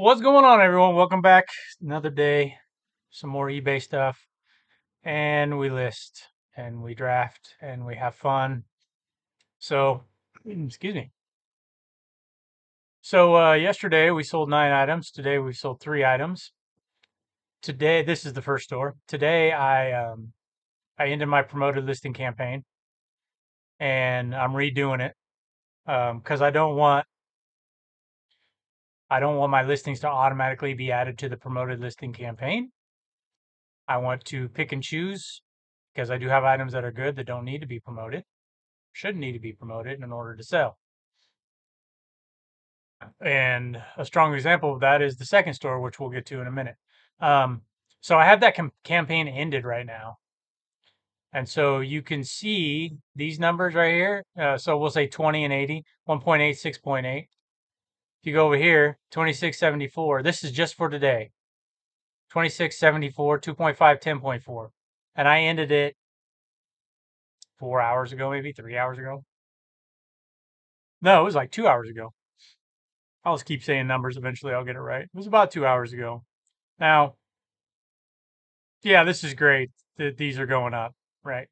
What's going on, everyone? Welcome back. Another day, some more eBay stuff, and we list and we draft and we have fun. So, excuse me. So, yesterday we sold 9 items. Today we sold 3 items. Today, this is the first store. Today, I ended my promoted listing campaign, and I'm redoing it because I don't want my listings to automatically be added to the promoted listing campaign. I want to pick and choose because I do have items that are good that don't need to be promoted, shouldn't need to be promoted in order to sell. And a strong example of that is the second store, which we'll get to in a minute. Um, so I have that campaign ended right now. And so you can see these numbers right here. So we'll say 20 and 80, 1.8, 6.8. If you go over here, 2674, this is just for today. 2674, 2.5, 10.4. And I ended it 4 hours ago, maybe 3 hours ago. No, it was like 2 hours ago. I'll just keep saying numbers. Eventually, I'll get it right. It was about 2 hours ago. Now, yeah, this is great that these are going up, right?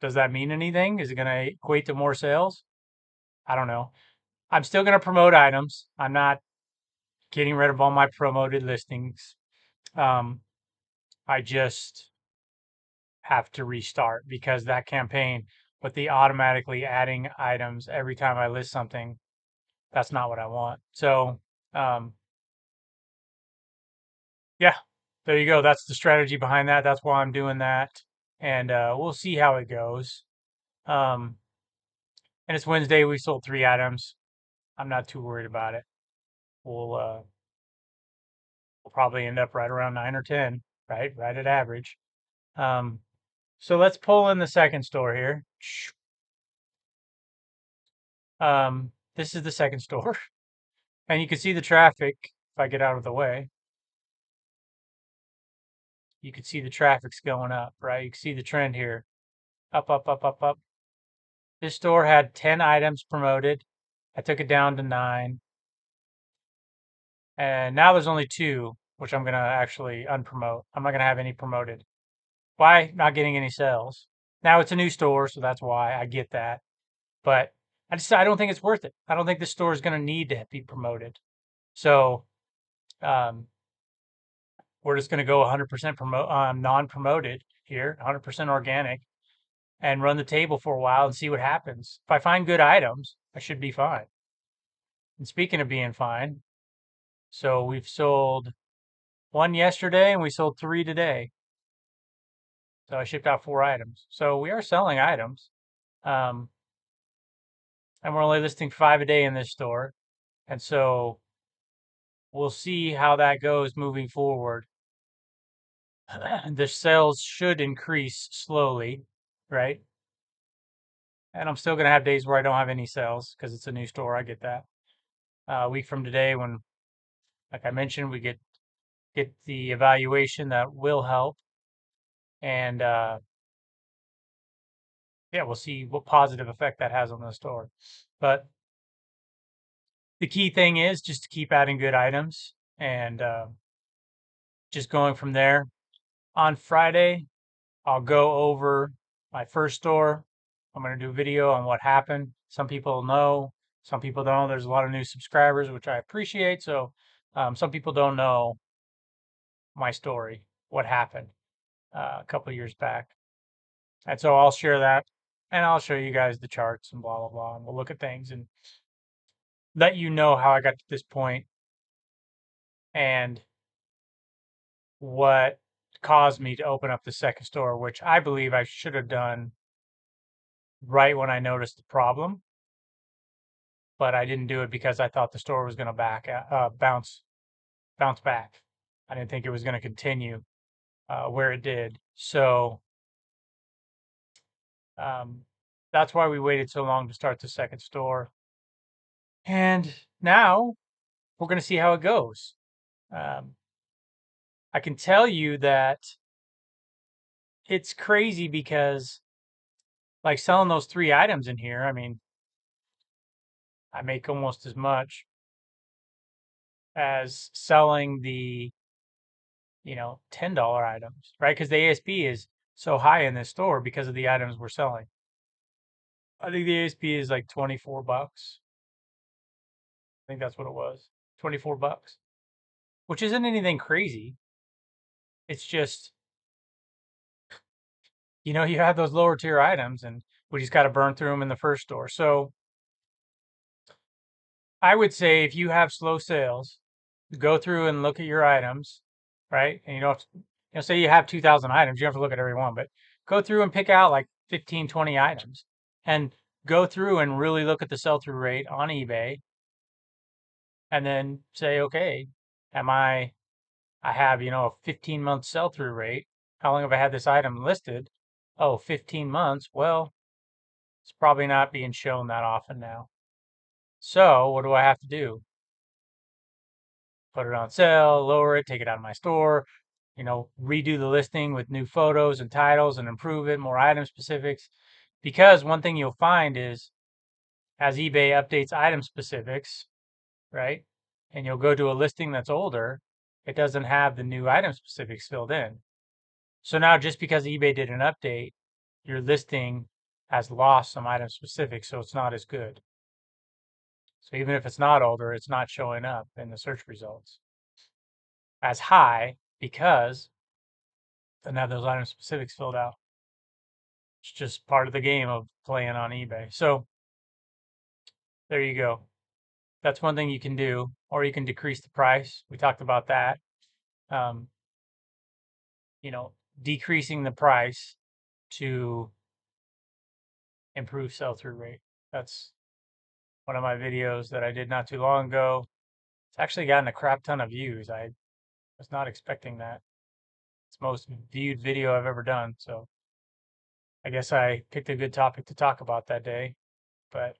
Does that mean anything? Is it going to equate to more sales? I don't know. I'm still going to promote items. I'm not getting rid of all my promoted listings. Um, I just have to restart because that campaign with the automatically adding items every time I list something, that's not what I want. So, um, yeah, there you go. That's the strategy behind that. That's why I'm doing that. And we'll see how it goes. Um, and it's Wednesday. We sold 3 items. I'm not too worried about it. We'll probably end up right around 9 or 10, right at average. Um, so let's pull in the second store here. This is the second store, and you can see the traffic. If I get out of the way, you can see the traffic's going up, right? You can see the trend here, up, up, up, up, up. This store had 10 items promoted. I took it down to 9. And now there's only 2, which I'm going to actually unpromote. I'm not going to have any promoted. Why? Not getting any sales. Now it's a new store, so that's why. I get that. But I don't think it's worth it. I don't think the store is going to need to be promoted. So um, we're just going to go 100% non-promoted here, 100% organic, and run the table for a while and see what happens. If I find good items, I should be fine. And speaking of being fine, so we've sold 1 yesterday and we sold 3 today. So I shipped out 4 items. So we are selling items. Um, and we're only listing 5 a day in this store. And so we'll see how that goes moving forward. The sales should increase slowly, right? And I'm still going to have days where I don't have any sales because it's a new store. I get that. A week from today, when, like I mentioned, we get the evaluation, that will help. And yeah, we'll see what positive effect that has on the store. But the key thing is just to keep adding good items and just going from there. On Friday, I'll go over my first store. I'm going to do a video on what happened. Some people know, some people don't. There's a lot of new subscribers, which I appreciate. So some people don't know my story, what happened a couple of years back. And so I'll share that and I'll show you guys the charts and blah, blah, blah. And we'll look at things and let you know how I got to this point and what caused me to open up the second store, which I believe I should have done right when I noticed the problem, but I didn't do it because I thought the store was going to bounce back. I didn't think it was going to continue where it did. So um, that's why we waited so long to start the second store. And now we're going to see how it goes. Um, I can tell you that it's crazy because, like, selling those 3 items in here, I mean, I make almost as much. as selling the, $10 items, right? Because the ASP is so high in this store because of the items we're selling. I think the ASP is like 24 bucks. I think that's what it was. 24 bucks, which isn't anything crazy. It's just, you have those lower tier items and we just got to burn through them in the first store. So I would say if you have slow sales, go through and look at your items, right? And you don't have to, say you have 2,000 items, you don't have to look at every one, but go through and pick out like 15, 20 items and go through and really look at the sell through rate on eBay and then say, okay, I have, a 15-month sell through rate. How long have I had this item listed? Oh, 15 months. Well, it's probably not being shown that often now. So what do I have to do? Put it on sale, lower it, take it out of my store, redo the listing with new photos and titles and improve it, more item specifics. Because one thing you'll find is as eBay updates item specifics, right? And you'll go to a listing that's older, it doesn't have the new item specifics filled in. So now just because eBay did an update, your listing has lost some item specifics, so it's not as good. So even if it's not older, it's not showing up in the search results as high because it doesn't have those item specifics filled out. It's just part of the game of playing on eBay. So there you go. That's one thing you can do, or you can decrease the price. We talked about that. Um, you know, Decreasing the price to improve sell-through rate. That's one of my videos that I did not too long ago. It's actually gotten a crap ton of views. I was not expecting that. It's the most viewed video I've ever done. So I guess I picked a good topic to talk about that day. But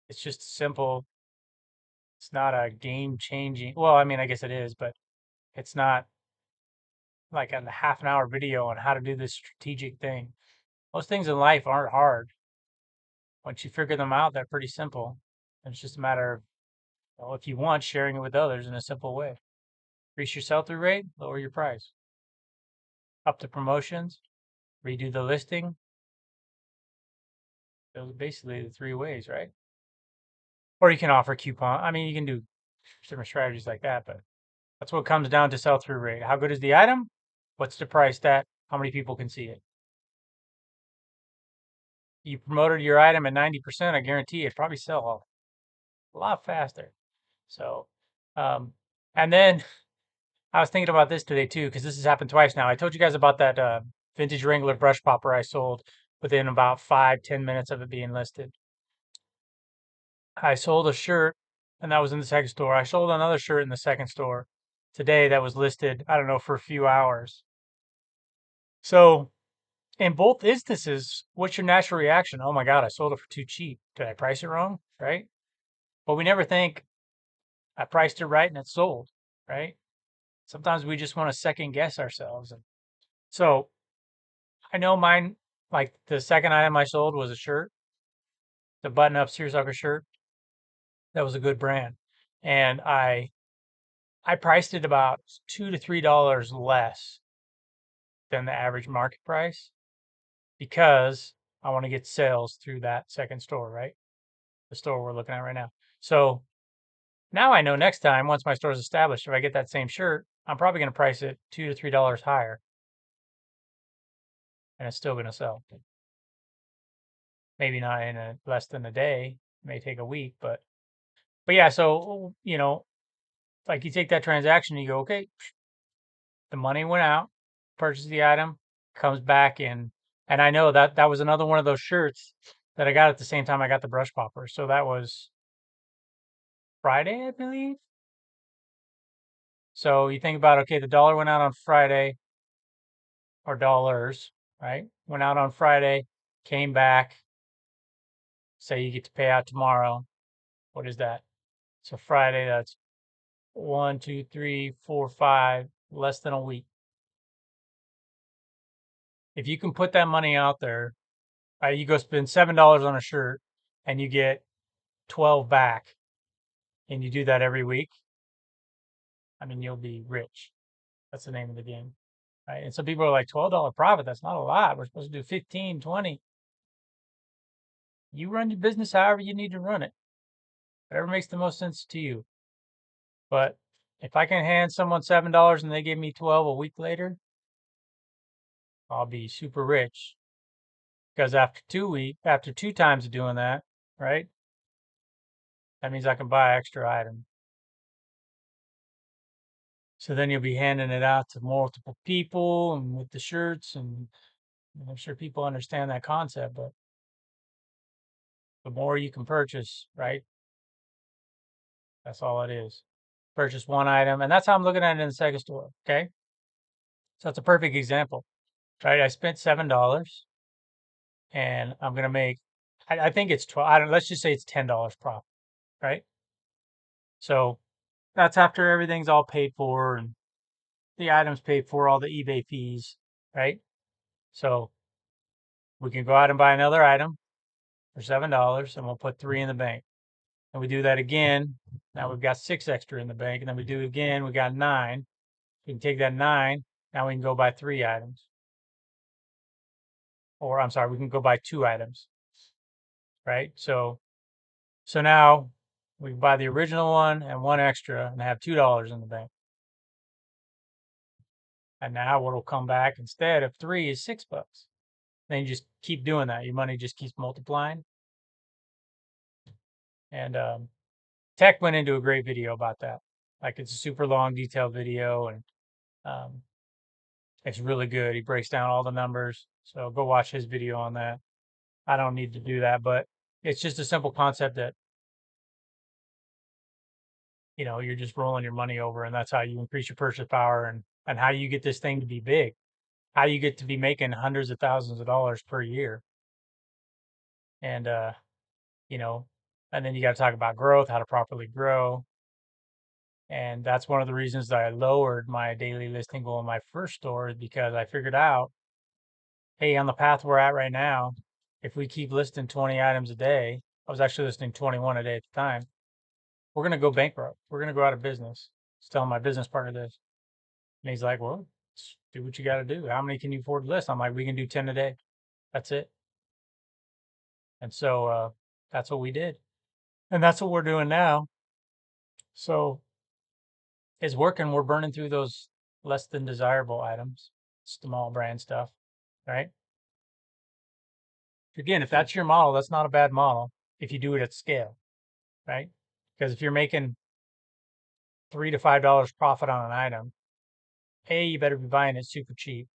it's just simple. It's not a game changing. Well, I mean, I guess it is, but it's not like a half an hour video on how to do this strategic thing. Most things in life aren't hard. Once you figure them out, they're pretty simple. And it's just a matter of, if you want, sharing it with others in a simple way. Increase your sell through rate, lower your price. Up the promotions, redo the listing. Those are basically the three ways, right? Or you can offer coupon. I mean, you can do different strategies like that, but that's what comes down to sell through rate. How good is the item? What's the price at? How many people can see it? You promoted your item at 90%, I guarantee it'd probably sell a lot faster. So, um, and then I was thinking about this today too, because this has happened twice now. I told you guys about that vintage Wrangler brush popper I sold within about 5, 10 minutes of it being listed. I sold a shirt, and that was in the second store. I sold another shirt in the second store today that was listed, I don't know, for a few hours. So, in both instances, what's your natural reaction? Oh my God, I sold it for too cheap. Did I price it wrong? Right? But we never think I priced it right and it sold, right? Sometimes we just want to second guess ourselves. And so I know mine, like the second item I sold was a shirt, the button up seersucker shirt. That was a good brand. And I priced it about $2 to $3 less than the average market price because I want to get sales through that second store, right? The store we're looking at right now. So now I know next time, once my store is established, if I get that same shirt, I'm probably going to price it $2 to $3 higher and it's still going to sell. Maybe not in less than a day, it may take a week, but yeah, so like you take that transaction, you go, okay, the money went out, purchased the item, comes back in, and I know that that was another one of those shirts that I got at the same time I got the brush popper. So that was Friday, I believe. So you think about, okay, the dollar went out on Friday, or dollars, right? Went out on Friday, came back. Say you get to pay out tomorrow. What is that? So Friday, that's 1, 2, 3, 4, 5, less than a week. If you can put that money out there, right, you go spend $7 on a shirt and you get 12 back, and you do that every week, I mean, you'll be rich. That's the name of the game, right? And some people are like, $12 profit. That's not a lot. We're supposed to do 15, 20. You run your business however you need to run it, whatever makes the most sense to you. But if I can hand someone $7 and they give me 12 a week later, I'll be super rich. Because after 2 times of doing that, right? That means I can buy extra items. So then you'll be handing it out to multiple people and with the shirts, and I'm sure people understand that concept, but the more you can purchase, right? That's all it is. Purchase one item, and that's how I'm looking at it in the second store. Okay. So it's a perfect example, right? I spent $7 and I'm gonna make I think it's 12. I don't let's just say it's $10 profit, right? So that's after everything's all paid for and the items paid for, all the eBay fees, right? So we can go out and buy another item for $7 and we'll put three in the bank. And we do that again. Now we've got six extra in the bank. And then we do it again, we got nine. We can take that nine. Now we can go buy three items. Or I'm sorry, we can go buy two items, right? So now we can buy the original one and one extra and have $2 in the bank. And now what'll come back instead of three is $6. Then you just keep doing that. Your money just keeps multiplying. And Tech went into a great video about that. Like it's a super long, detailed video, and um, it's really good. He breaks down all the numbers. So go watch his video on that. I don't need to do that, but it's just a simple concept that you're just rolling your money over, and that's how you increase your purchase power, and how you get this thing to be big, how you get to be making hundreds of thousands of dollars per year, and you know, and then you got to talk about growth, how to properly grow. And that's one of the reasons that I lowered my daily listing goal in my first store, is because I figured out, hey, on the path we're at right now, if we keep listing 20 items a day, I was actually listing 21 a day at the time, we're going to go bankrupt. We're going to go out of business. I was telling my business partner this. And he's like, well, do what you got to do. How many can you afford to list? I'm like, we can do 10 a day. That's it. And so that's what we did. And that's what we're doing now. So it's working. We're burning through those less than desirable items, small brand stuff, right? Again, if that's your model, that's not a bad model if you do it at scale, right? Because if you're making $3 to $5 profit on an item, A, you better be buying it super cheap,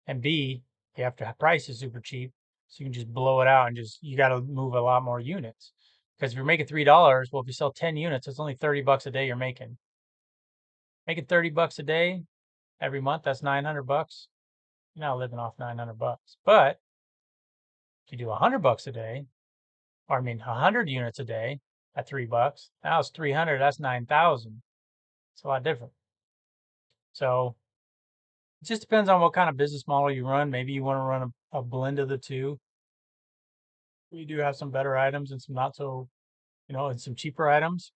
and B, you have to price it super cheap so you can just blow it out and you got to move a lot more units. Because if you're making $3, well, if you sell 10 units, it's only $30 a day you're making. Making $30 a day every month, that's $900. You're not living off $900. But if you do $100 a day, or I mean 100 units a day at $3, now it's 300, that's 9,000. It's a lot different. So it just depends on what kind of business model you run. Maybe you want to run a blend of the two. We do have some better items and some not so, and some cheaper items.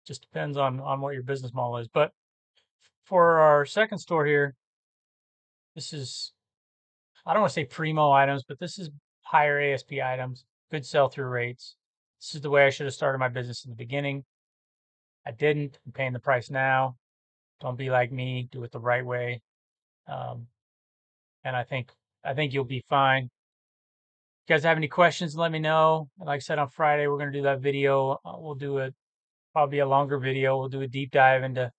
Just depends on what your business model is. But for our second store here, this is, I don't want to say primo items, but this is higher ASP items, good sell-through rates. This is the way I should have started my business in the beginning. I didn't. I'm paying the price now. Don't be like me. Do it the right way. Um, and I think you'll be fine. If you guys have any questions, let me know. Like I said, on Friday, we're going to do that video. We'll do probably a longer video. We'll do a deep dive into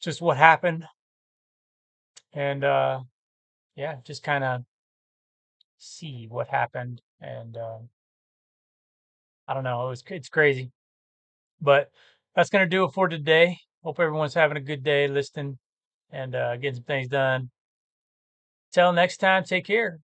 just what happened. And yeah, just kind of see what happened. And I don't know. It's crazy. But that's going to do it for today. Hope everyone's having a good day listening and getting some things done. Till next time, take care.